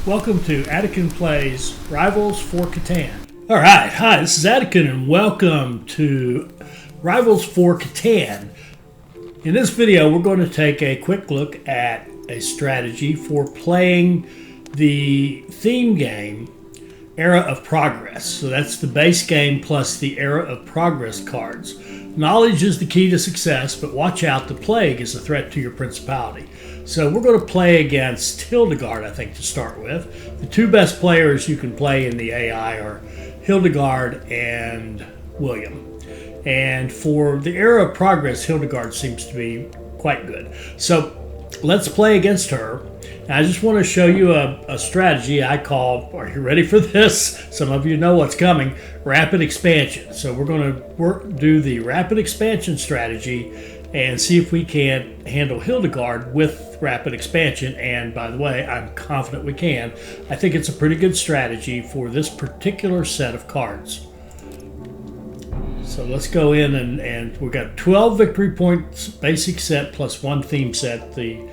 Welcome to Atikin Plays Rivals for Catan. Alright, hi, this is Atikin and welcome to Rivals for Catan. In this video, we're going to take a quick look at a strategy for playing the theme game Era of Progress. So that's the base game plus the Era of Progress cards. Knowledge is the key to success, but watch out, the plague is a threat to your principality. So we're going to play against Hildegard, I think, to start with. The two best players you can play in the AI are Hildegard and William. And for the Era of Progress, Hildegard seems to be quite good. So let's play against her. And I just want to show you a strategy I call, are you ready for this? Some of you know what's coming, rapid expansion. So we're going to do the rapid expansion strategy and see if we can handle Hildegard with rapid expansion. And by the way, I'm confident we can. I think it's a pretty good strategy for this particular set of cards. So let's go in and we've got 12 victory points basic set plus one theme set, the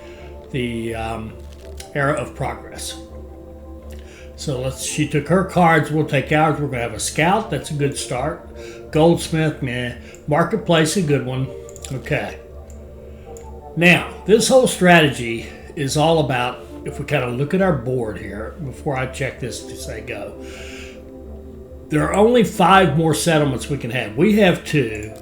Era of Progress. So she took her cards, we'll take ours. We're going to have a scout, that's a good start. Goldsmith, meh. Marketplace, a good one. Okay. Now, this whole strategy is all about, if we kind of look at our board here, before I check this to say go, there are only 5 more settlements we can have. We have 2.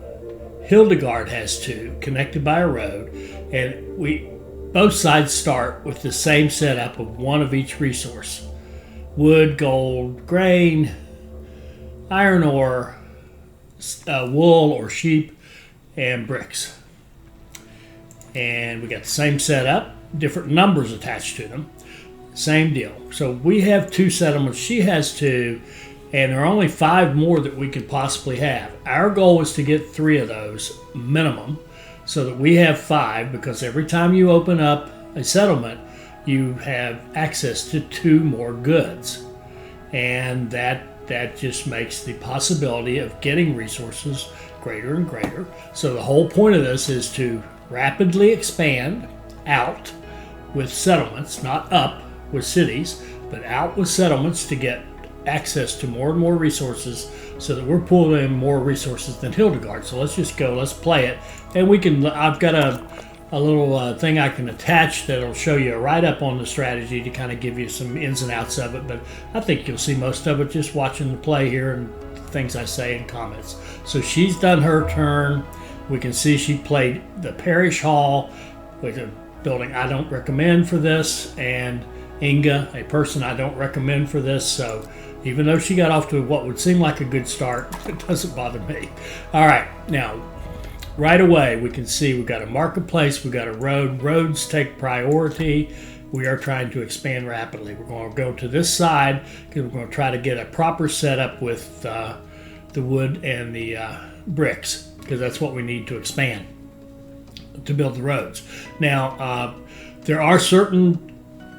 Hildegard has 2, connected by a road, and both sides start with the same setup of one of each resource. Wood, gold, grain, iron ore, wool or sheep, and bricks. And we got the same setup, different numbers attached to them. Same deal. So we have 2 settlements, she has 2, and there are only 5 more that we could possibly have. Our goal is to get 3 of those minimum, so that we have 5, because every time you open up a settlement, you have access to 2 more goods. And that just makes the possibility of getting resources greater and greater. So the whole point of this is to rapidly expand out with settlements, not up with cities, but out with settlements to get access to more and more resources, so that we're pulling in more resources than Hildegard. So let's just go, let's play it. And we can, I've got a little thing I can attach that'll show you a write-up on the strategy to kind of give you some ins and outs of it, but I think you'll see most of it just watching the play here and things I say in comments. So she's done her turn. We can see she played the Parish Hall, with a building I don't recommend for this, and Inga, a person I don't recommend for this. So even though she got off to what would seem like a good start, it doesn't bother me. All right, now, right away, we can see we've got a marketplace, we've got a road. Roads take priority. We are trying to expand rapidly. We're going to go to this side because we're going to try to get a proper setup with the wood and the bricks, because that's what we need to expand to build the roads. Now, there are certain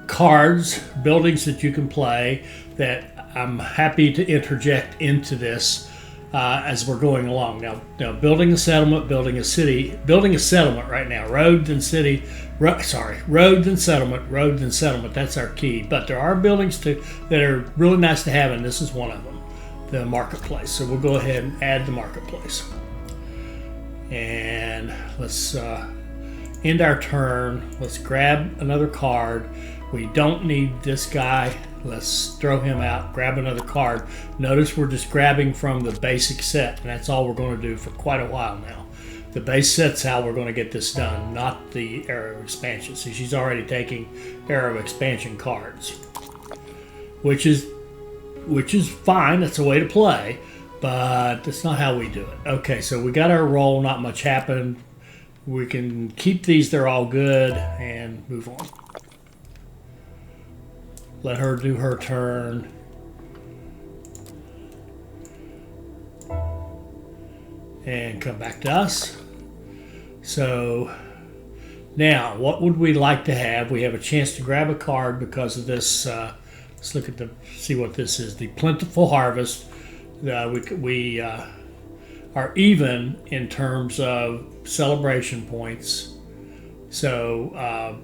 cards, buildings that you can play that I'm happy to interject into this as we're going along. Now, building a settlement, building a city, building a settlement right now, road and city, road and settlement, that's our key. But there are buildings that are really nice to have, and this is one of them, the marketplace. So we'll go ahead and add the marketplace. And let's end our turn. Let's grab another card. We don't need this guy. Let's throw him out, grab another card. Notice we're just grabbing from the basic set, and that's all we're going to do for quite a while now. The base set's how we're going to get this done, not the Era of Expansion. So she's already taking Era of Expansion cards, which is fine. That's a way to play, but that's not how we do it. Okay, so we got our roll. Not much happened. We can keep these. They're all good, and move on. Let her do her turn. And come back to us. So now, what would we like to have? We have a chance to grab a card because of this. Let's look at see what this is. The Plentiful Harvest. We are even in terms of celebration points. So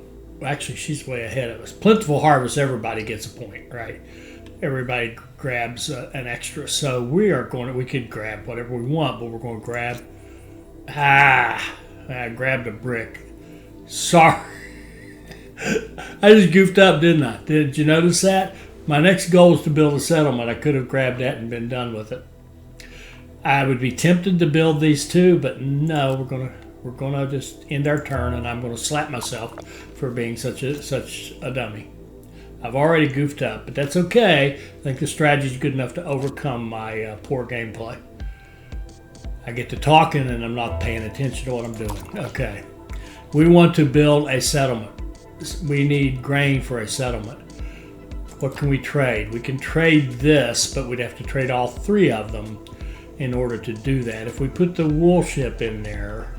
actually, she's way ahead of us. Plentiful harvest, everybody gets a point, right? Everybody grabs an extra. So we could grab whatever we want, but we're going to grab, I grabbed a brick. Sorry. I just goofed up, didn't I? Did you notice that? My next goal is to build a settlement. I could have grabbed that and been done with it. I would be tempted to build these two, but no, we're gonna just end our turn, and I'm gonna slap myself for being such a dummy. I've already goofed up, but that's okay. I think the strategy is good enough to overcome my poor gameplay. I get to talking and I'm not paying attention to what I'm doing. Okay. We want to build a settlement. We need grain for a settlement. What can we trade? We can trade this, but we'd have to trade all three of them in order to do that. If we put the wool ship in there,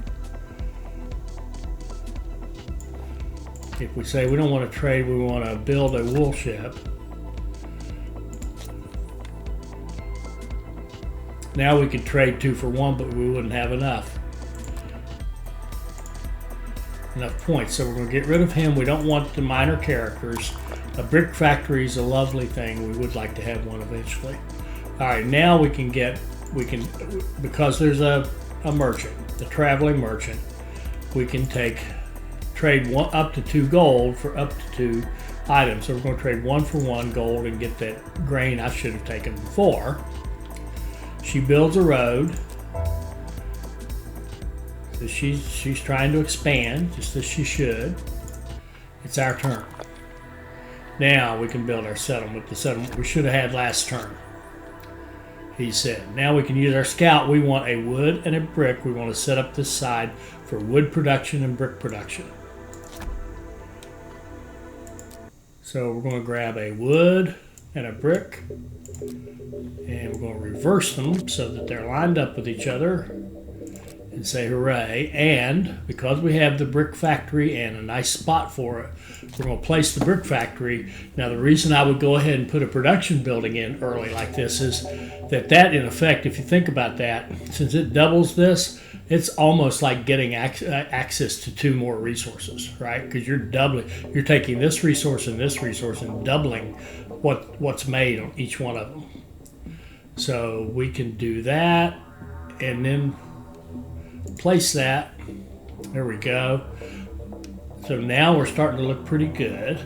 if we say we don't want to trade, we want to build a wool ship. Now we could trade 2 for 1, but we wouldn't have enough points. So we're going to get rid of him. We don't want the minor characters. A brick factory is a lovely thing. We would like to have one eventually. All right, now we can because there's a merchant, the traveling merchant, we can trade up to 2 gold for up to 2 items. So we're going to trade 1 for 1 gold and get that grain I should have taken before. She builds a road. So she's trying to expand, just as she should. It's our turn. Now we can build our settlement, the settlement we should have had last turn. He said, now we can use our scout. We want a wood and a brick. We want to set up this side for wood production and brick production. So we're going to grab a wood and a brick, and we're going to reverse them so that they're lined up with each other and say hooray. And because we have the brick factory and a nice spot for it, we're going to place the brick factory. Now the reason I would go ahead and put a production building in early like this is that in effect, if you think about that, since it doubles this, it's almost like getting access to 2 more resources, right? Because you're taking this resource and doubling what's made on each one of them. So we can do that and then place that. There we go. So now we're starting to look pretty good.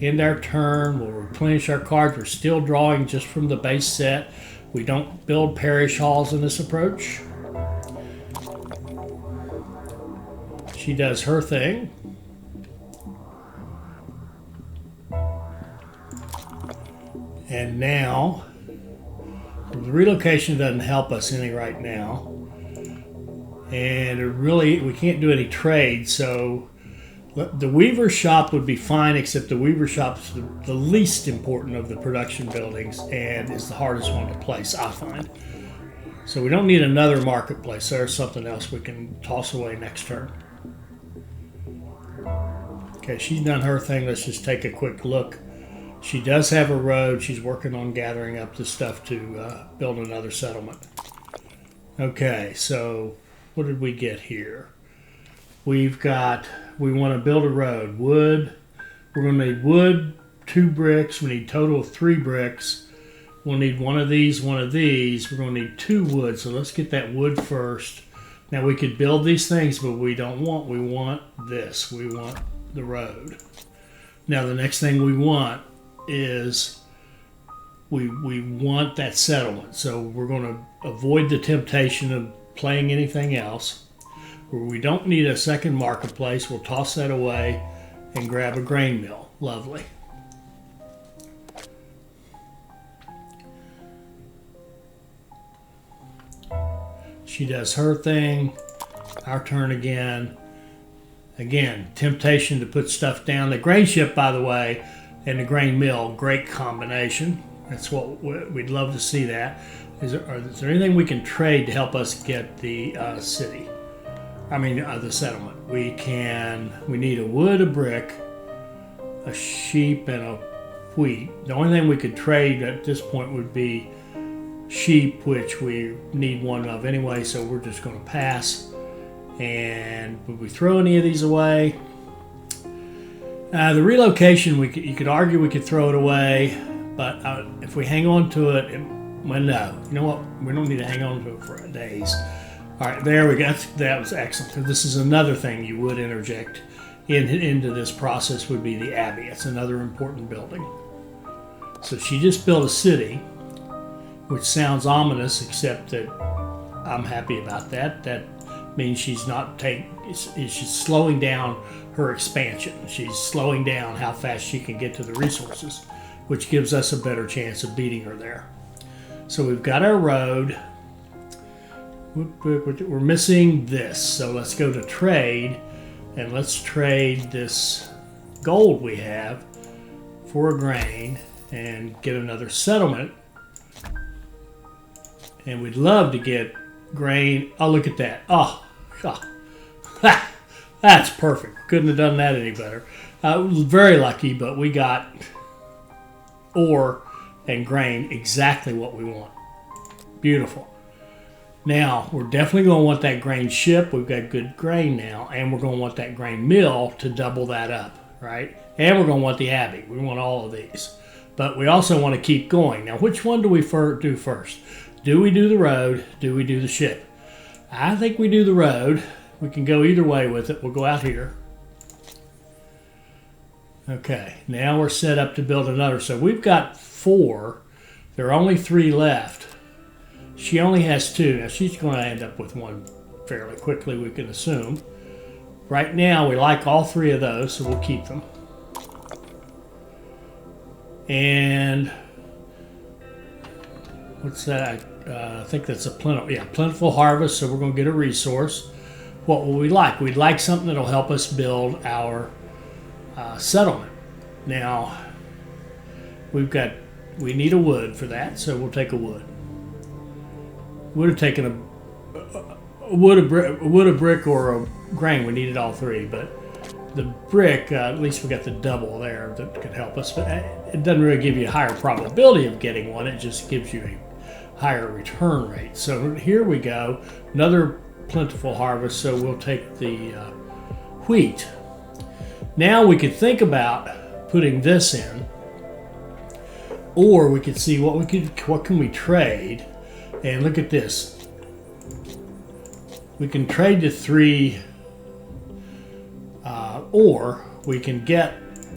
End our turn. We'll replenish our cards. We're still drawing just from the base set. We don't build parish halls in this approach. She does her thing. And now, the relocation doesn't help us any right now. And we can't do any trade, so the weaver shop would be fine, except the weaver shop's the least important of the production buildings and is the hardest one to place, I find. So we don't need another marketplace. There's something else we can toss away next turn. Okay, she's done her thing. Let's just take a quick look. She does have a road. She's working on gathering up the stuff to build another settlement. Okay, so what did we get here? We want to build a road. Wood. We're going to need wood, 2 bricks. We need a total of 3 bricks. We'll need one of these. We're going to need 2 wood. So let's get that wood first. Now we could build these things, but we want this. We want the road. Now the next thing we want is we want that settlement. So we're going to avoid the temptation of playing anything else. Where we don't need a second marketplace, we'll toss that away and grab a grain mill. Lovely. She does her thing. Our turn again. Again, temptation to put stuff down. The grain ship, by the way, and the grain mill, great combination. That's what we'd love to see that. Is there anything we can trade to help us get the city? I mean, the settlement. We need a wood, a brick, a sheep, and a wheat. The only thing we could trade at this point would be sheep, which we need 1 of anyway, so we're just going to pass. And would we throw any of these away? The relocation, you could argue we could throw it away, but if we hang on to it, well, no. You know what? We don't need to hang on to it for days. All right, there we go. That was excellent. This is another thing you would interject into this process would be the Abbey. It's another important building. So she just built a city, which sounds ominous, except that I'm happy about that. That means she's she's slowing down her expansion. She's slowing down how fast she can get to the resources, which gives us a better chance of beating her there. So we've got our road. We're missing this. So let's go to trade, and let's trade this gold we have for a grain and get another settlement. And we'd love to get grain. Oh, look at that. Oh. That's perfect. Couldn't have done that any better. Very lucky, but we got ore and grain exactly what we want. Beautiful. Now, we're definitely going to want that grain ship. We've got good grain now, and we're going to want that grain mill to double that up, right? And we're going to want the Abbey. We want all of these. But we also want to keep going. Now, which one do we do first? Do we do the road? Do we do the ship? I think we do the road. We can go either way with it. We'll go out here. Okay, now we're set up to build another. So we've got 4. There are only 3 left. She only has 2. Now she's going to end up with 1 fairly quickly, we can assume. Right now, we like all 3 of those, so we'll keep them. And what's that? I think that's a plentiful harvest, so we're going to get a resource. What will we like? We'd like something that'll help us build our settlement. Now, we need a wood for that, so we'll take a wood. Would have taken a wood, a brick, or a grain. We needed all 3, but the brick, at least we got the double there that could help us. But it doesn't really give you a higher probability of getting one. It just gives you a higher return rate. So here we go, another plentiful harvest. So we'll take the wheat. Now we could think about putting this in, or we could see what can we trade. And look at this. We can trade the 3, or we can get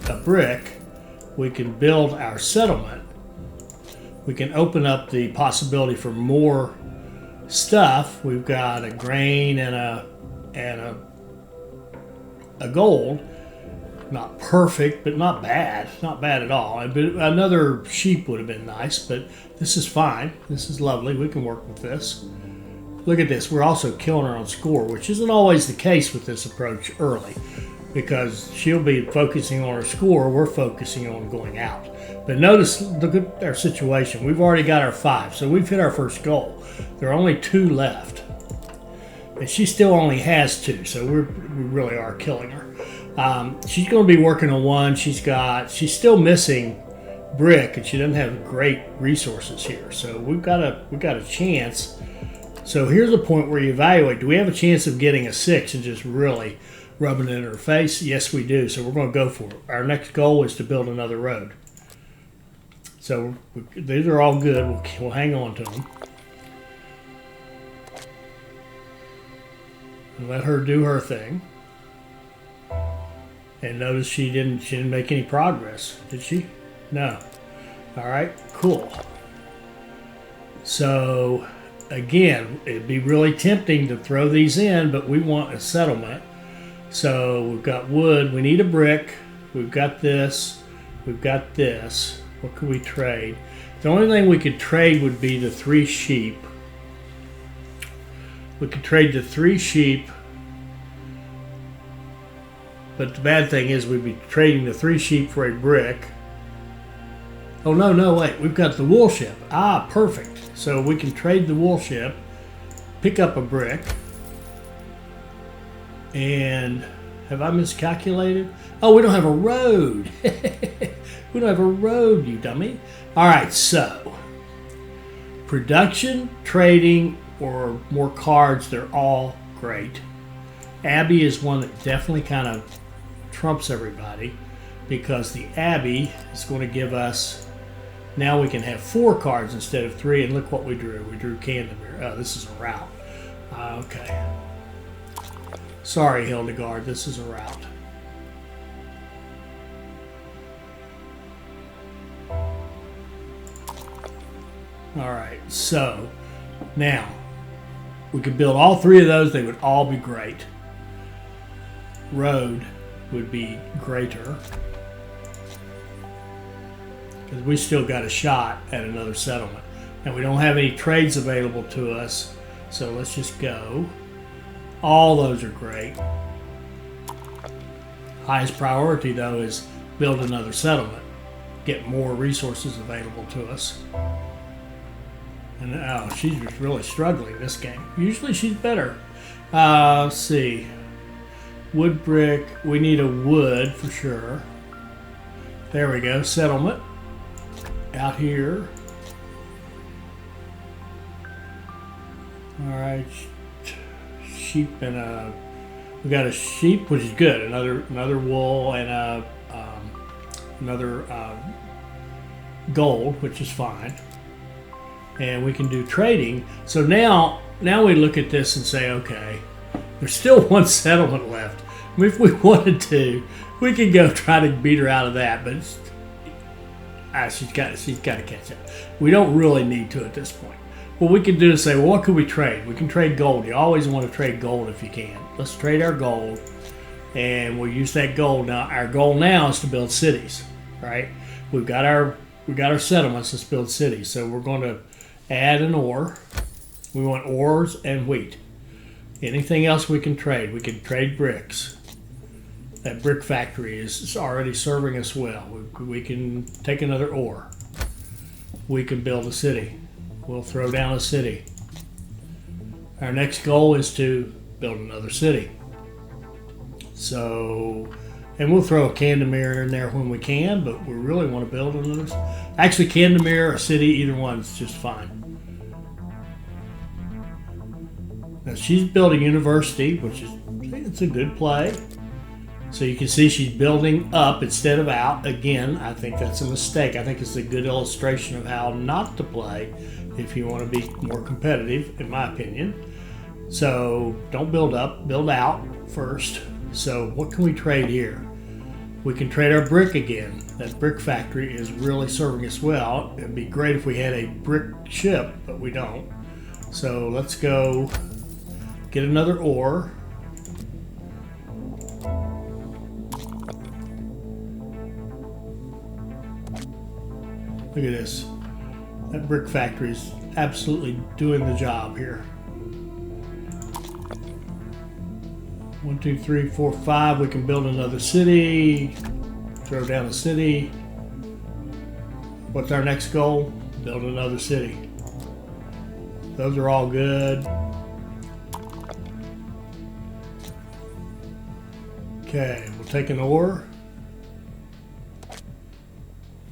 a brick. We can build our settlement. We can open up the possibility for more stuff. We've got a grain and a gold. Not perfect, but not bad. Not bad at all. Another sheep would have been nice, but this is fine. This is lovely. We can work with this. Look at this. We're also killing her on score, which isn't always the case with this approach early, because she'll be focusing on her score. We're focusing on going out. But notice, look at our situation. We've already got our 5, so we've hit our first goal. There are only 2 left. And she still only has 2, so we really are killing her. She's going to be working on 1. She's still missing brick, and she doesn't have great resources here. So we've got a chance. So here's a point where you evaluate: do we have a chance of getting a 6 and just really rubbing it in her face? Yes, we do. So we're going to go for it. Our next goal is to build another road. So these are all good. We'll hang on to them and let her do her thing. And notice she didn't make any progress, did she? No. All right, cool. So again, it'd be really tempting to throw these in, but we want a settlement. So we've got wood. We need a brick. We've got this. We've got this. What could we trade? The only thing we could trade would be the 3 sheep. We could trade the 3 sheep. But the bad thing is we'd be trading the 3 sheep for a brick. Oh, no, wait. We've got the wool ship. Ah, perfect. So we can trade the wool ship, pick up a brick, and have I miscalculated? Oh, we don't have a road. We don't have a road, you dummy. All right, so production, trading, or more cards, they're all great. Abbey is one that definitely kind of trumps everybody. because the Abbey is going to give us, now we can have 4 cards instead of 3, and look what we drew. We drew Canterbury. Oh, this is a route. Okay. Sorry, Hildegard, this is a route. Alright, so now we could build all 3 of those. They would all be great. Road would be greater, because we still got a shot at another settlement. And we don't have any trades available to us, so let's just go. All those are great. Highest priority, though, is build another settlement. Get more resources available to us. And oh, she's just really struggling this game. Usually she's better. Let's see. Wood brick. We need a wood for sure. There we go. Settlement. Out here. Alright. Sheep and a... We got a sheep, which is good. Another wool and another gold, which is fine. And we can do trading. So now we look at this and say, okay, there's still 1 settlement left. I mean, if we wanted to, we could go try to beat her out of that, but she's got to catch up. We don't really need to at this point. What we can do is say, well, what could we trade? We can trade gold. You always want to trade gold if you can. Let's trade our gold, and we'll use that gold. Now, our goal now is to build cities, right? We got our settlements. Let's build cities. So we're going to add an ore. We want ores and wheat. Anything else we can trade? We can trade bricks. That brick factory is already serving us well. We can take another ore. We can build a city. We'll throw down a city. Our next goal is to build another city. So, and we'll throw a Canterbury in there when we can, but we really want to build another. Actually, Canterbury or a city, either one's just fine. Now she's building university, which is, it's a good play. So you can see she's building up instead of out. Again, I think that's a mistake. I think it's a good illustration of how not to play if you want to be more competitive, in my opinion. So don't build up, build out first. So what can we trade here? We can trade our brick again. That brick factory is really serving us well. It'd be great if we had a brick ship, but we don't. So let's go get another ore. Look at this. That brick factory is absolutely doing the job here. 1, 2, 3, 4, 5. We can build another city. Throw down a city. What's our next goal? Build another city. Those are all good. Okay, we'll take an ore.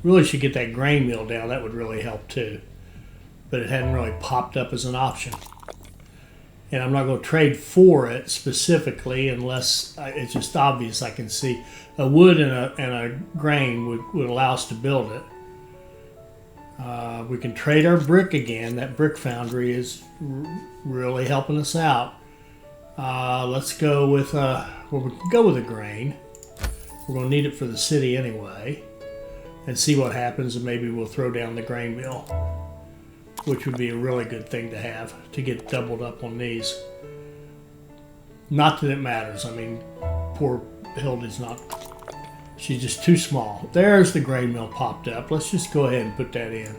Really should get that grain mill down. That would really help too. But it hadn't really popped up as an option. And I'm not going to trade for it specifically unless it's just obvious. I can see a wood and a grain would allow us to build it. We can trade our brick again. That brick foundry is really helping us out. Let's go with we can go with a grain. We're going to need it for the city anyway. And see what happens, and maybe we'll throw down the grain mill, which would be a really good thing to have, to get doubled up on these. Not that it matters. I mean, poor Hilda's not, she's just too small. There's the grain mill popped up. Let's just go ahead and put that in.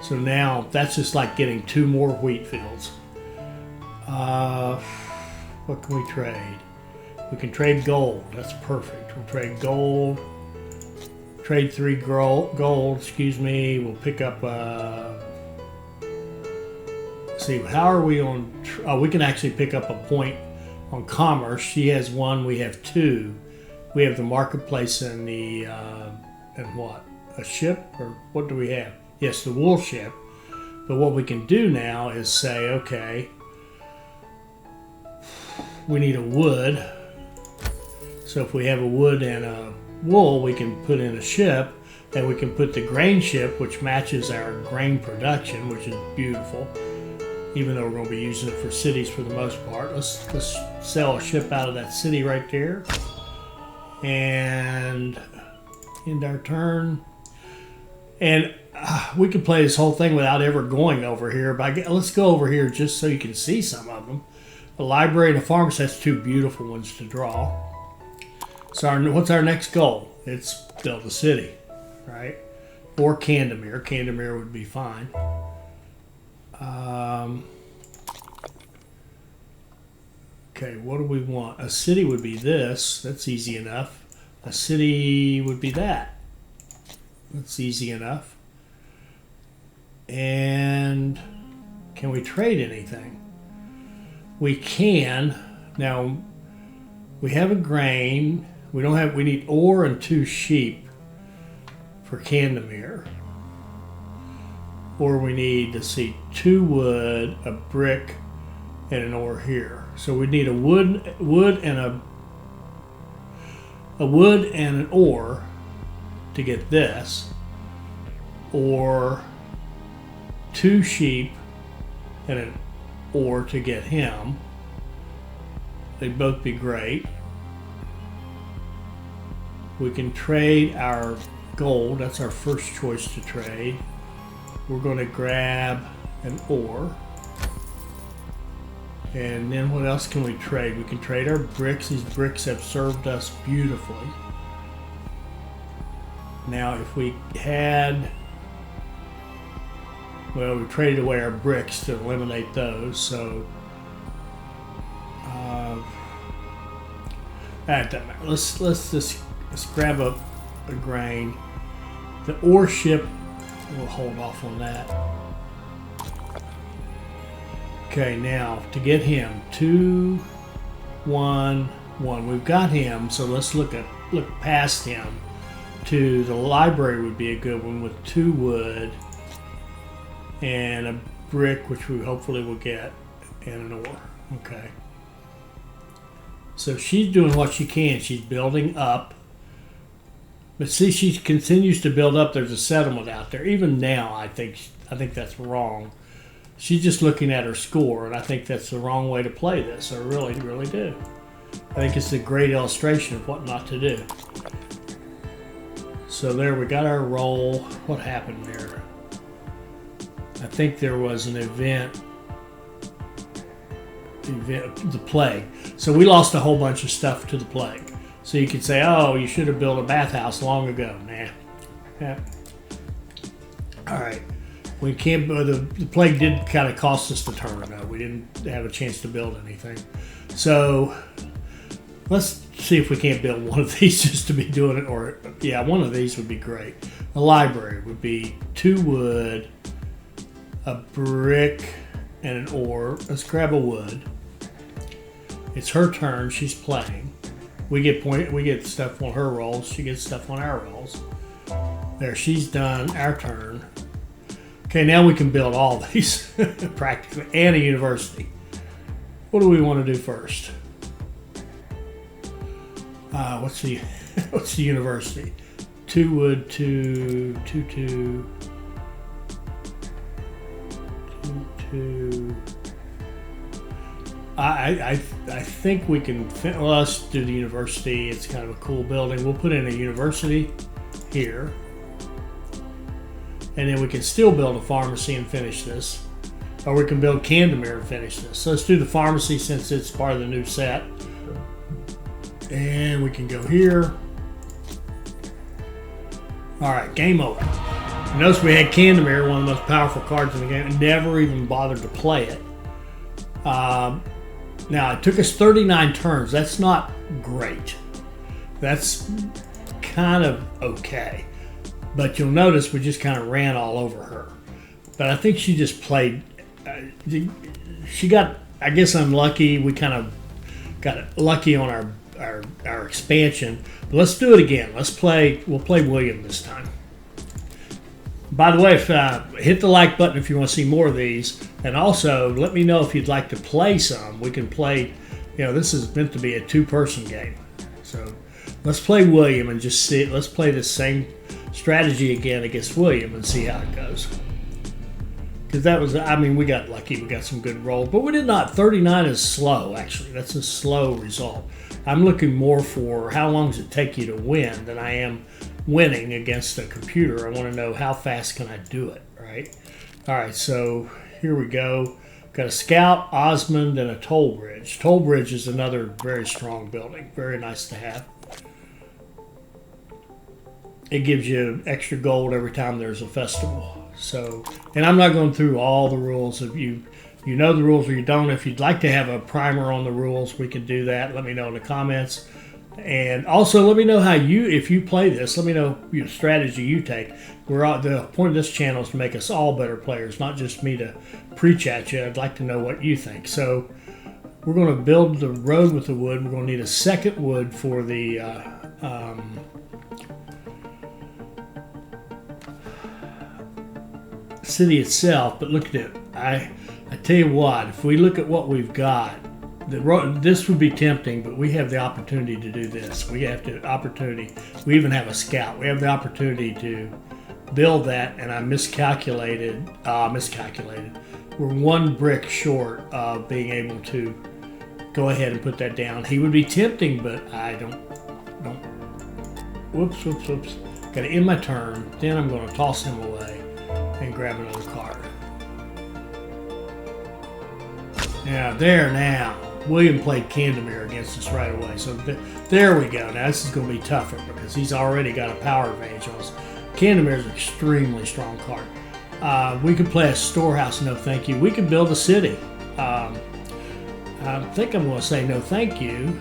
So now that's just like getting 2 more wheat fields. What can we trade? We can trade gold. That's perfect. We'll trade gold. Trade 3 gold. Excuse me. We'll pick up. See, how are we on? We can actually pick up a point on commerce. She has 1. We have 2. We have the marketplace and the and what? A ship, or what do we have? Yes, the wool ship. But what we can do now is say, okay, we need a wood. So if we have a wood and a wool, we can put in a ship, and we can put the grain ship, which matches our grain production, which is beautiful. Even though we're going to be using it for cities for the most part. Let's sell a ship out of that city right there. And end our turn. And we could play this whole thing without ever going over here. But let's go over here just so you can see some of them. The library and the pharmacy, that's two beautiful ones to draw. So what's our next goal? It's build a city, right? Or Candemere. Candemere would be fine. Okay, what do we want? A city would be this. That's easy enough. A city would be that. That's easy enough. And can we trade anything? We can. Now, we have a grain. We need ore and 2 sheep for Candemere. Or we need, let's see, 2 wood, a brick, and an ore here. So we need a wood and an ore to get this, or 2 sheep and an ore to get him. They'd both be great. We can trade our gold. That's our first choice to trade. We're going to grab an ore. And then what else can we trade? We can trade our bricks. These bricks have served us beautifully. Now if we had, well, we traded away our bricks to eliminate those, so that doesn't matter. Let's grab a grain. The ore ship, we'll hold off on that. Okay, now to get him, 2, 1, 1. We've got him, so let's look past him to the library would be a good one with 2 wood and a brick, which we hopefully will get, and an ore. Okay. So she's doing what she can. She's building up. But see, she continues to build up. There's a settlement out there. Even now, I think that's wrong. She's just looking at her score, and I think that's the wrong way to play this. I really, really do. I think it's a great illustration of what not to do. So there, we got our roll. What happened there? I think there was an event, the plague. So we lost a whole bunch of stuff to the plague. So you could say, oh, you should have built a bathhouse long ago. Nah. Yeah. All right. We can't. The plague did kind of cost us the turn, though. We didn't have a chance to build anything. So let's see if we can't build one of these just to be doing it. Or yeah, one of these would be great. The library would be 2 wood, a brick, and an ore. Let's grab a wood. It's her turn. She's playing. We get stuff on her rolls. She gets stuff on our rolls. There, she's done our turn. Okay, now we can build all these practically, and a university. What do we want to do first? What's the university? 2 wood, 2, 2, 2, 2, 2. I think we can. Well, let's do the university. It's kind of a cool building. We'll put in a university here. And then we can still build a pharmacy and finish this. Or we can build Candemere and finish this. So let's do the pharmacy since it's part of the new set. And we can go here. Alright, game over. Notice we had Candemere, one of the most powerful cards in the game, and never even bothered to play it. Now, it took us 39 turns. That's not great. That's kind of okay. But you'll notice we just kind of ran all over her. But I think she just played. She got, I guess, unlucky. We kind of got lucky on our expansion. But let's do it again. We'll play William this time. By the way, hit the like button if you want to see more of these. And also, let me know if you'd like to play some. We can play, this is meant to be a 2-person game. So let's play William and just see. Let's play the same strategy again against William and see how it goes. Because that was, I mean, we got lucky. We got some good rolls, but we did not. 39 is slow, actually. That's a slow result. I'm looking more for how long does it take you to win than I am winning against a computer. I want to know how fast can I do it, right? All right, so here we go. Got a scout, Osmond, and a toll bridge. Toll bridge is another very strong building. Very nice to have. It gives you extra gold every time there's a festival. So, and I'm not going through all the rules. If you know the rules or you don't, if you'd like to have a primer on the rules, we can do that. Let me know in the comments. And also let me know how if you play this, let me know your strategy you take. The point of this channel is to make us all better players, not just me to preach at you. I'd like to know what you think. So we're going to build the road with the wood. We're going to need a second wood for the city itself, but look at it. I tell you what, if we look at what we've got, this would be tempting, but we have the opportunity to do this. We have the opportunity. We even have a scout. We have the opportunity to build that, and I miscalculated. We're one brick short of being able to go ahead and put that down. He would be tempting, but I don't. Whoops. Got to end my turn. Then I'm going to toss him away and grab another card. Now. William played Candemir against us right away. So there we go. Now this is going to be tougher because he's already got a power advantage on us. Candemir is an extremely strong card. We could play a storehouse, no thank you. We could build a city. I think I'm going to say no thank you.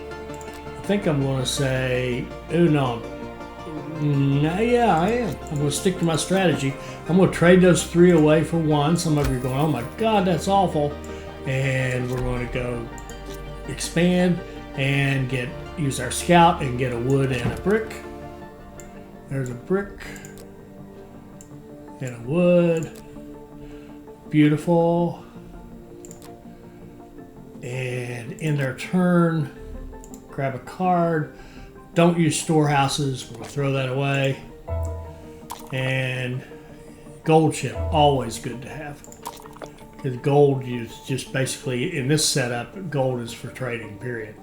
I think I'm going to say, no, yeah, I am. I'm going to stick to my strategy. I'm going to trade those 3 away for 1. Some of you are going, oh my God, that's awful. And we're going to go expand and use our scout and get a wood and a brick. There's a brick and a wood. Beautiful. And in their turn, grab a card. Don't use storehouses. We're going to throw that away. And gold chip, always good to have. Because gold is just basically, in this setup, gold is for trading, period.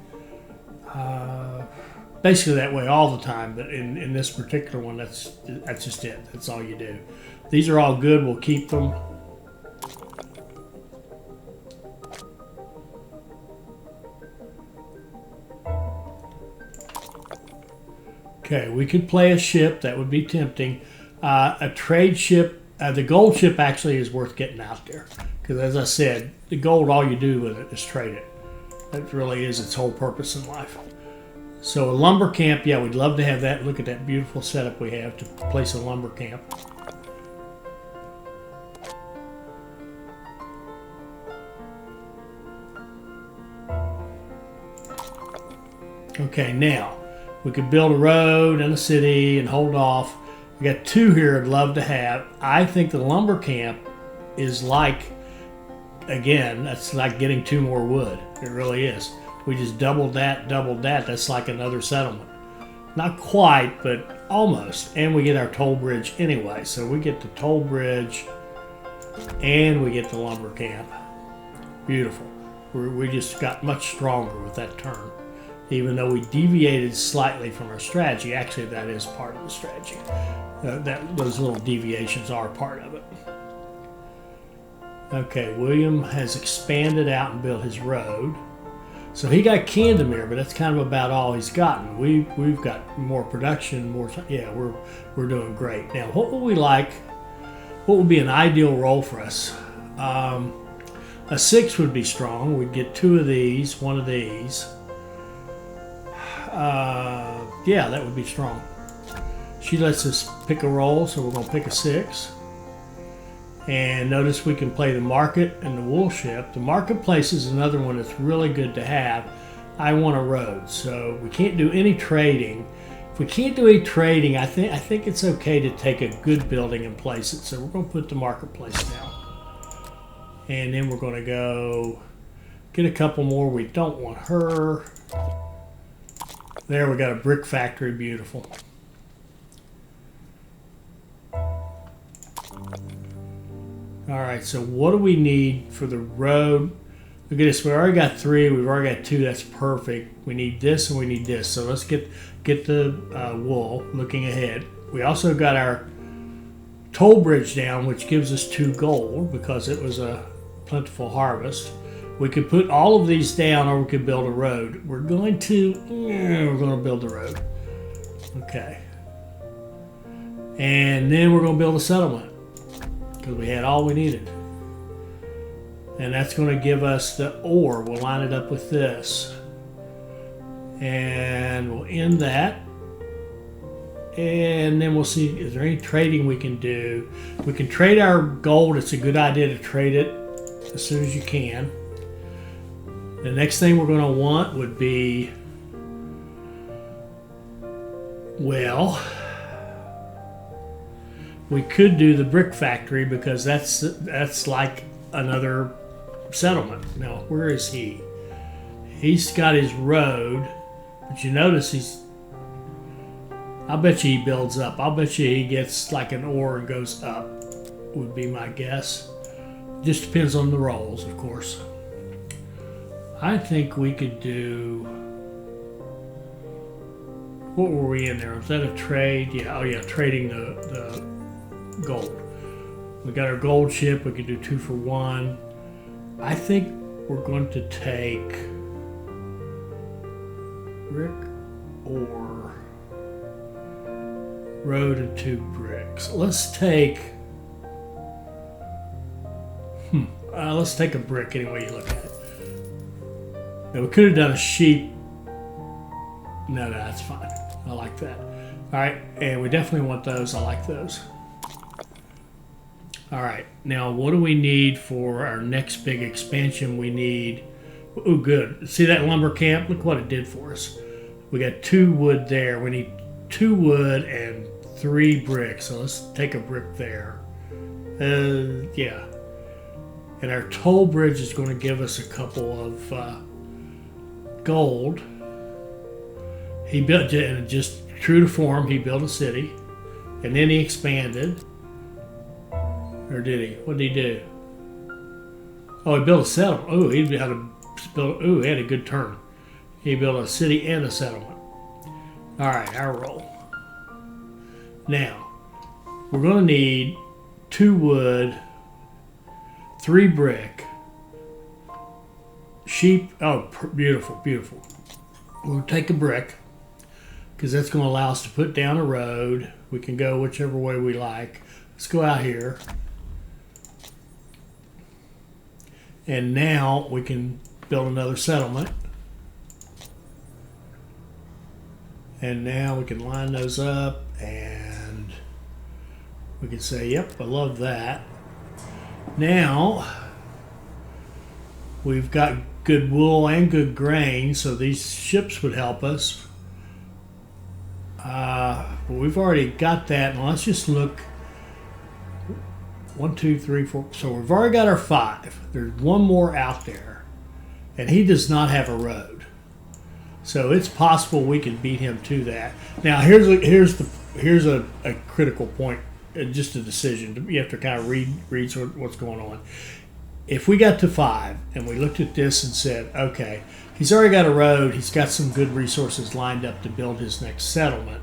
Basically that way all the time, but in this particular one, that's just it. That's all you do. These are all good. We'll keep them. Okay, we could play a ship. That would be tempting. A trade ship. The gold ship actually is worth getting out there. Because as I said, the gold, all you do with it is trade it. That really is its whole purpose in life. So a lumber camp, yeah, we'd love to have that. Look at that beautiful setup we have to place a lumber camp. Okay, now we could build a road and a city and hold off. We got 2 here I'd love to have. I think the lumber camp is like, again, that's like getting 2 more wood. It really is. We just doubled that. That's like another settlement. Not quite, but almost. And we get our toll bridge anyway. So we get the toll bridge and we get the lumber camp. Beautiful. We just got much stronger with that turn. Even though we deviated slightly from our strategy. Actually, that is part of the strategy. Those little deviations are part of it. Okay, William has expanded out and built his road. So he got Candemir, but that's kind of about all he's gotten. We've got more production, more. Yeah, we're doing great. Now, what would we like? What would be an ideal role for us? A 6 would be strong. We'd get 2 of these, 1 of these. Yeah, that would be strong. She lets us pick a role, so we're going to pick a 6. And notice we can play the market and the wool ship. The marketplace is another one that's really good to have. I want a road, so we can't do any trading. If we can't do any trading, I think it's okay to take a good building and place it. So we're going to put the marketplace down. And then we're going to go get a couple more. We don't want her. There we got a brick factory, beautiful. All right, so what do we need for the road? Look at this, we already got 3, we've already got 2, that's perfect. We need this and we need this. So let's get the wool, looking ahead. We also got our toll bridge down, which gives us 2 gold because it was a plentiful harvest. We could put all of these down or we could build a road. We're going to build the road. Okay. And then we're going to build a settlement because we had all we needed. And that's going to give us the ore. We'll line it up with this. And we'll end that. And then we'll see, is there any trading we can do? We can trade our gold. It's a good idea to trade it as soon as you can. The next thing we're going to want would be, well, we could do the brick factory because that's like another settlement. Now, where is he? He's got his road, but you notice I bet you he builds up. I'll bet you he gets like an ore and goes up, would be my guess. Just depends on the rolls, of course. I think we could do, what were we in there? Was that a trade? Yeah, oh yeah, trading the gold. We got our gold ship, we could do 2 for 1. I think we're going to take brick or road and 2 bricks. Let's take let's take a brick any way you look at it. Now, we could have done a sheep. No, that's fine. I like that. All right, and we definitely want those. I like those. All right, now what do we need for our next big expansion? We need, oh good, see that lumber camp? Look what it did for us. We got 2 wood there. We need 2 wood and 3 bricks. So let's take a brick there. Yeah. And our toll bridge is going to give us a couple of gold. He built it, and just true to form, he built a city. And then he expanded. Or did he? What did he do? Oh, he built a settlement. Oh, he had he had a good turn. He built a city and a settlement. All right, our roll. Now, we're going to need 2 wood, 3 brick, sheep. Oh, beautiful, beautiful. We'll take a brick because that's going to allow us to put down a road. We can go whichever way we like. Let's go out here. And now we can build another settlement. And now we can line those up and we can say, yep, I love that. Now we've got good wool and good grain, so these ships would help us. But we've already got that. Now let's just look. 1, 2, 3, 4. So we've already got our 5. There's one more out there, and he does not have a road. So it's possible we can beat him to that. Now here's a critical point, just a decision. You have to kind of read what's going on. If we got to 5 and we looked at this and said, okay, he's already got a road, he's got some good resources lined up to build his next settlement,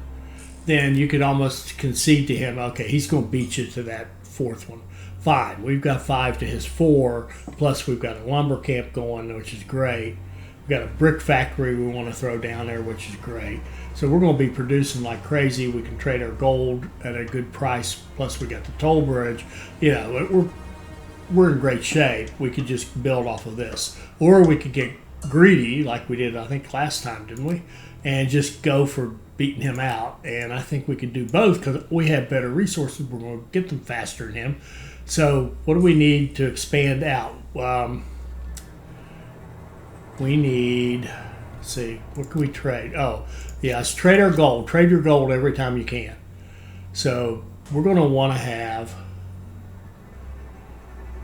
then you could almost concede to him, okay, he's going to beat you to that 4th one. Fine, we've got 5 to his 4, plus we've got a lumber camp going, which is great. We've got a brick factory we want to throw down there, which is great. So we're going to be producing like crazy. We can trade our gold at a good price, plus we got the toll bridge. You know, we're in great shape. We could just build off of this. Or we could get greedy like we did, I think, last time, didn't we? And just go for beating him out. And I think we could do both because we have better resources. We're going to get them faster than him. So what do we need to expand out? We need, let's see, what can we trade? Oh, yeah, let's trade our gold. Trade your gold every time you can. So we're going to want to have,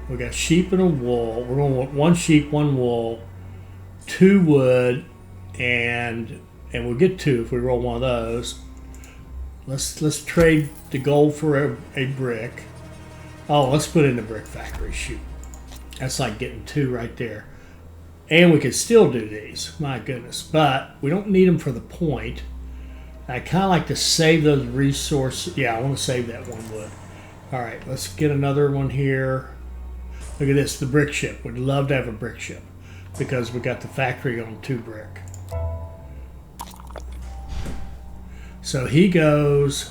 we got sheep and a wool. We're going to want 1 sheep, 1 wool, 2 wood, and and we'll get 2 if we roll one of those. Let's trade the gold for a brick. Oh, let's put it in the brick factory. Shoot, that's like getting 2 right there. And we could still do these. My goodness, but we don't need them for the point. I kind of like to save those resources. Yeah, I want to save that 1 wood. All right, let's get another one here. Look at this, the brick ship. We'd love to have a brick ship because we got the factory on 2 brick. So he goes.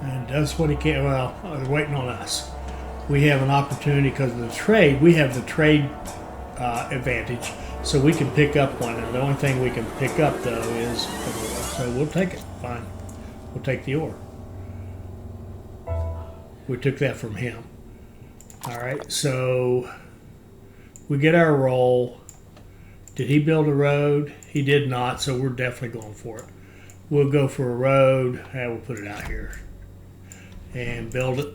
And does what he can. Well, they're waiting on us. We have an opportunity because of the trade. We have the trade advantage, so we can pick up one. And the only thing we can pick up, though, is so we'll take it. Fine. We'll take the ore. We took that from him. All right, so we get our roll. Did he build a road? He did not, so we're definitely going for it. We'll go for a road. We'll put it out here and build it.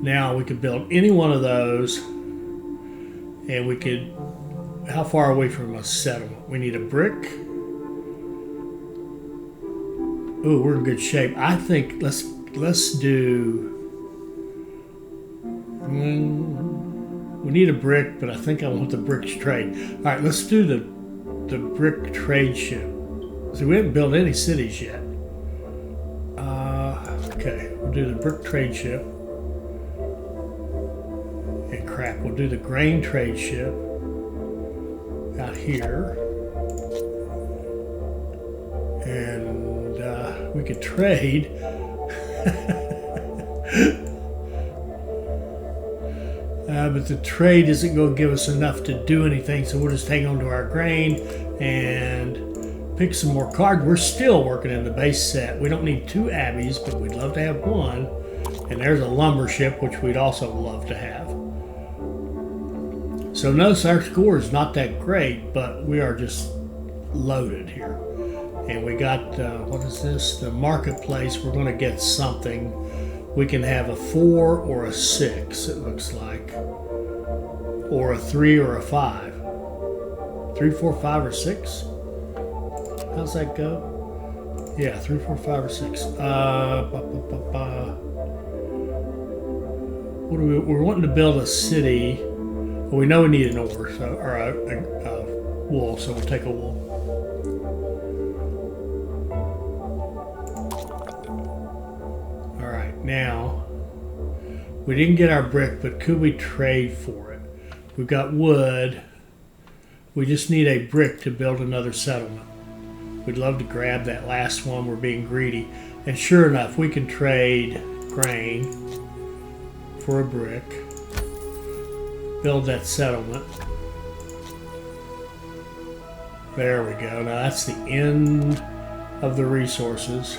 Now we could build any one of those, and we could. How far away from a settlement? We need a brick. Ooh, we're in good shape. I think let's do. We need a brick, but I think I want the bricks trade. All right, let's do the brick trade ship. See, we haven't built any cities yet. Okay, we'll do the brick trade ship. And crap, we'll do the grain trade ship out here. And we could trade. But the trade isn't going to give us enough to do anything, so we'll just hang on to our grain and pick some more cards. We're still working in the base set. We don't need 2 abbeys, but we'd love to have 1. And there's a lumber ship, which we'd also love to have. So notice our score is not that great, but we are just loaded here. And we got, what is this? The marketplace. We're going to get something. We can have a 4 or a 6, it looks like. Or a 3 or a 5. 3, 4, 5, or 6? How's that go? Yeah, 3, 4, 5, or 6. What do we're wanting to build a city. Well, we know we need an ore, so, or a wool, so we'll take a wool. All right, now, we didn't get our brick, but could we trade for it? We've got wood. We just need a brick to build another settlement. We'd love to grab that last one. We're being greedy. And sure enough, we can trade grain for a brick. Build that settlement. There we go. Now that's the end of the resources.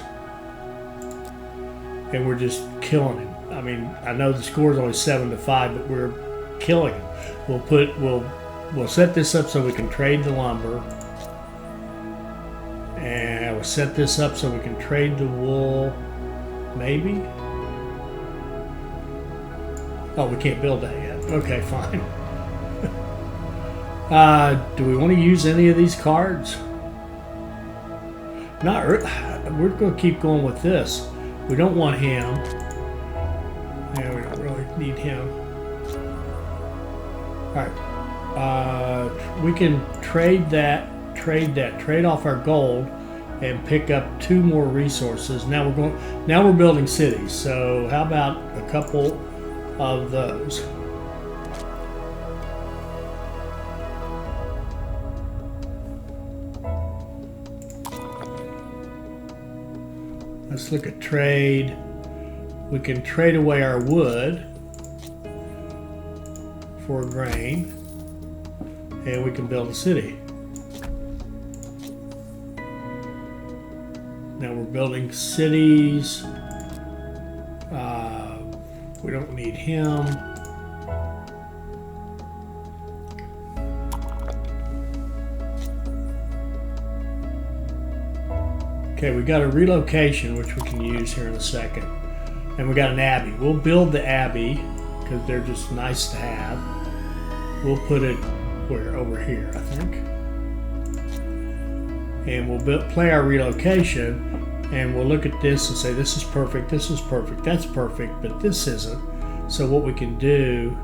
And we're just killing him. I mean, I know the score is only 7-5, but we're killing him. We'll set this up so we can trade the lumber. And we'll set this up so we can trade the wool. Maybe? Oh, we can't build that yet. Okay, fine. Do we want to use any of these cards? Not really. We're going to keep going with this. We don't want him. Yeah, we don't really need him. All right. We can trade off our gold and pick up 2 more resources. Now we're building cities. So how about a couple of those? Let's look at trade. We can trade away our wood for grain, and we can build a city. Now we're building cities. We don't need him. Okay, we got a relocation, which we can use here in a second. And we got an abbey. We'll build the abbey because they're just nice to have. we'll put it where? Over here, I think. And we'll play our relocation, and we'll look at this and say, this is perfect, that's perfect, but this isn't. So what we can do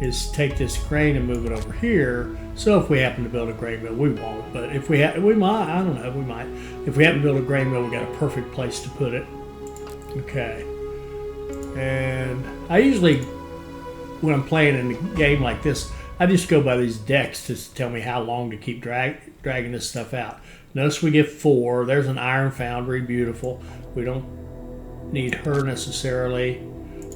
is take this grain and move it over here. So if we happen to build a grain mill, we won't, but if we might, I don't know, we might. If we happen to build a grain mill, we got a perfect place to put it. Okay. And I usually, when I'm playing in a game like this, I just go by these decks to tell me how long to keep dragging this stuff out. Notice we get 4. There's an iron foundry, beautiful. We don't need her necessarily.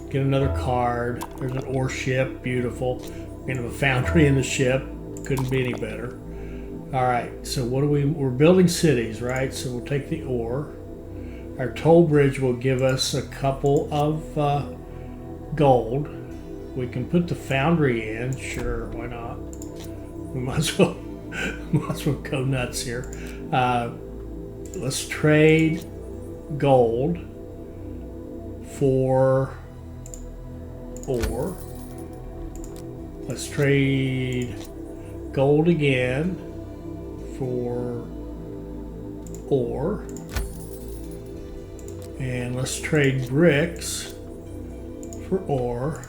Get another card. There's an ore ship, beautiful. We have a foundry in the ship. Couldn't be any better. All right, so what do we're building cities, right? So we'll take the ore. Our toll bridge will give us a couple of gold. We can put the foundry in, sure, why not? We might as well go nuts here. Let's trade gold for ore. Let's trade gold again for ore. And let's trade bricks for ore.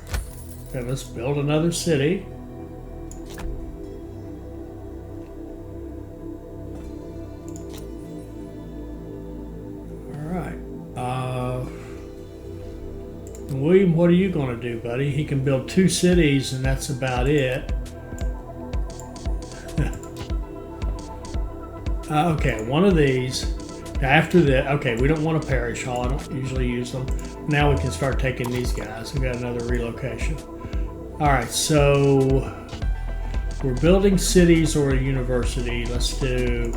And let's build another city. All right. William, what are you going to do, buddy? He can build 2 cities, and that's about it. Okay, one of these. After that, okay, we don't want a parish hall. I don't usually use them. Now we can start taking these guys. We got another relocation. All right, so we're building cities or a university. Let's do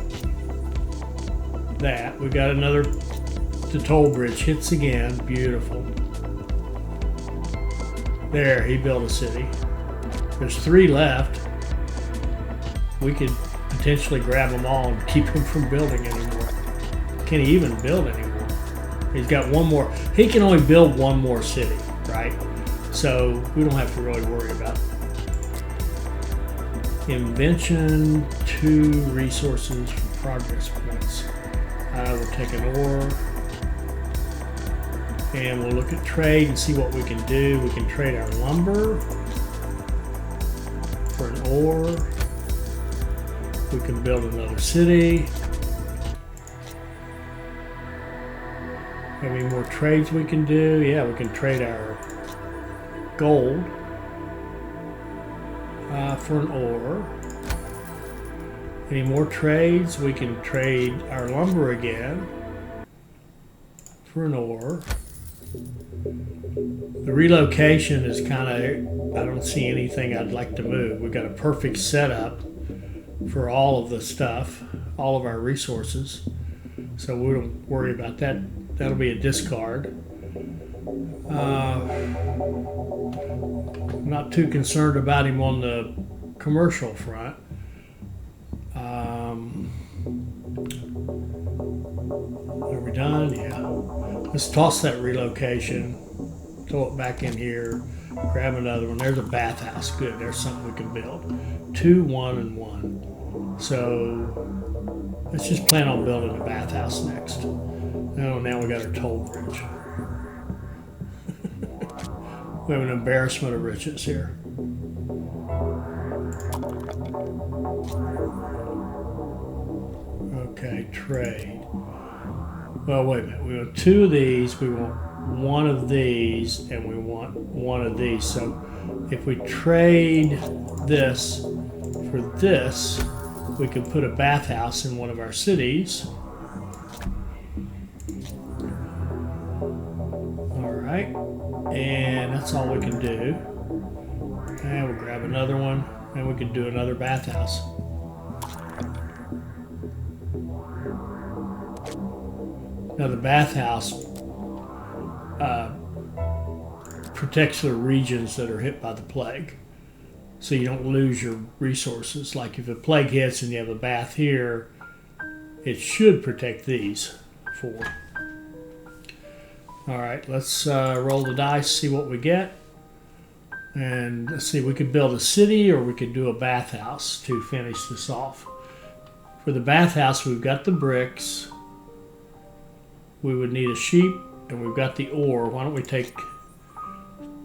that. We got another. The toll bridge hits again. Beautiful. There, he built a city. There's 3 left. We could potentially grab them all and keep him from building anymore. Can he even build anymore? He's got one more. He can only build one more city, right? So we don't have to really worry about it. Invention, 2 resources for progress points. We'll take an ore. And we'll look at trade and see what we can do. We can trade our lumber for an ore. We can build another city. Any more trades we can do? Yeah, we can trade our gold for an ore. Any more trades? We can trade our lumber again for an ore. The relocation is kind of, I don't see anything I'd like to move. We've got a perfect setup for all of the stuff, all of our resources. So we don't worry about that. That'll be a discard. Not too concerned about him on the commercial front. Are we done? Yeah. Let's toss that relocation. Throw it back in here. Grab another one. There's a bathhouse. Good. There's something we can build. 2, 1, and 1. So let's just plan on building a bathhouse next. Oh, now we got our toll bridge. We have an embarrassment of riches here. Okay, trade. Well, wait a minute. We want 2 of these, we want 1 of these, and we want 1 of these. So if we trade this for this, we can put a bathhouse in one of our cities. Alright, and that's all we can do. And we'll grab another one, and we can do another bathhouse. Now the bathhouse protects the regions that are hit by the plague, so you don't lose your resources. Like if a plague hits and you have a bath here, it should protect these 4. All right, let's roll the dice, see what we get. And let's see, we could build a city or we could do a bathhouse to finish this off. For the bathhouse, we've got the bricks. We would need a sheep, and we've got the ore. Why don't we take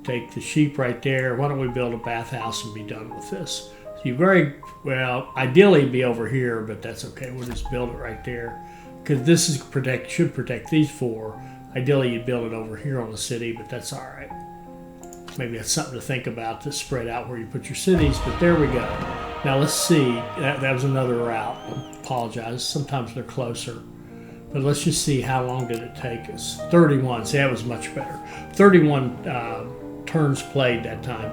the sheep right there? Why don't we build a bathhouse and be done with this? So you ideally it'd be over here, but that's okay. We'll just build it right there because this should protect these four. Ideally, you'd build it over here on the city, but that's all right. Maybe that's something to think about to spread out where you put your cities, but there we go. Now let's see, that was another route. I apologize, sometimes they're closer. But let's just see how long did it take us. 31, see that was much better. 31 turns played that time.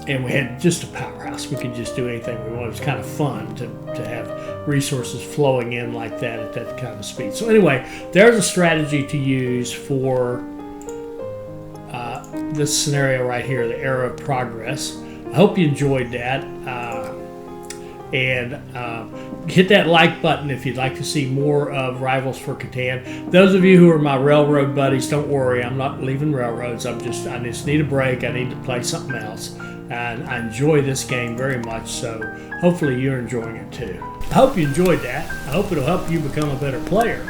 And we had just a powerhouse. We could just do anything we wanted. It was kind of fun to have resources flowing in like that at that kind of speed. So anyway, there's a strategy to use for this scenario right here, the era of progress. I hope you enjoyed that. Hit that like button if you'd like to see more of Rivals for Catan. Those of you who are my railroad buddies, don't worry, I'm not leaving railroads. I just need a break. I need to play something else. And I enjoy this game very much, so hopefully you're enjoying it too. I hope you enjoyed that. I hope it'll help you become a better player.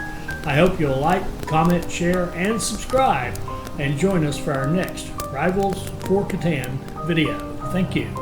I hope you'll like, comment, share, and subscribe, and join us for our next Rivals for Catan video. Thank you.